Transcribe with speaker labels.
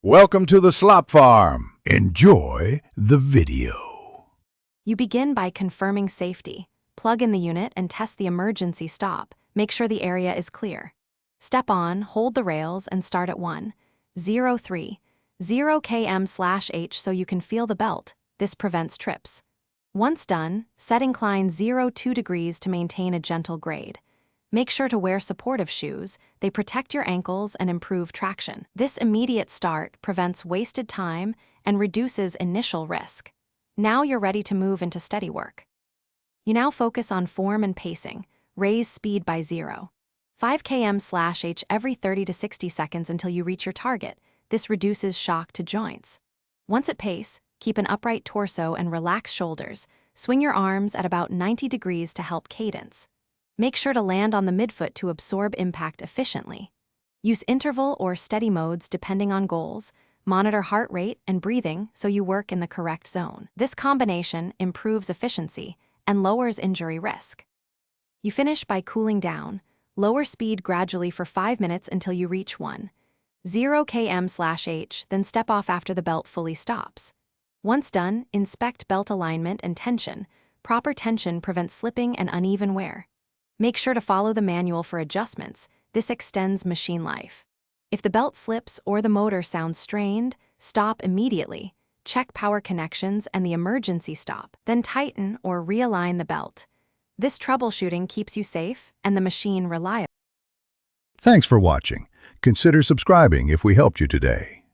Speaker 1: Welcome to the slop farm. Enjoy the video.
Speaker 2: You begin by confirming safety. Plug in the unit and test the emergency stop. Make sure the area is clear. Step on, hold the rails, and start at 1.03 km/h so you can feel the belt. This prevents trips. Once done, set incline 0.2 degrees to maintain a gentle grade. Make sure to wear supportive shoes. They protect your ankles and improve traction. This immediate start prevents wasted time and reduces initial risk. Now you're ready to move into steady work. You now focus on form and pacing. Raise speed by 0.5 km/h every 30 to 60 seconds until you reach your target. This reduces shock to joints. Once at pace, keep an upright torso and relax shoulders. Swing your arms at about 90 degrees to help cadence. Make sure to land on the midfoot to absorb impact efficiently. Use interval or steady modes depending on goals. Monitor heart rate and breathing so you work in the correct zone. This combination improves efficiency and lowers injury risk. You finish by cooling down. Lower speed gradually for 5 minutes until you reach 1.0 km/h, then step off after the belt fully stops. Once done, inspect belt alignment and tension. Proper tension prevents slipping and uneven wear. Make sure to follow the manual for adjustments. This extends machine life. If the belt slips or the motor sounds strained, stop immediately. Check power connections and the emergency stop. Then tighten or realign the belt. This troubleshooting keeps you safe and the machine reliable.
Speaker 1: Thanks for watching. Consider subscribing if we helped you today.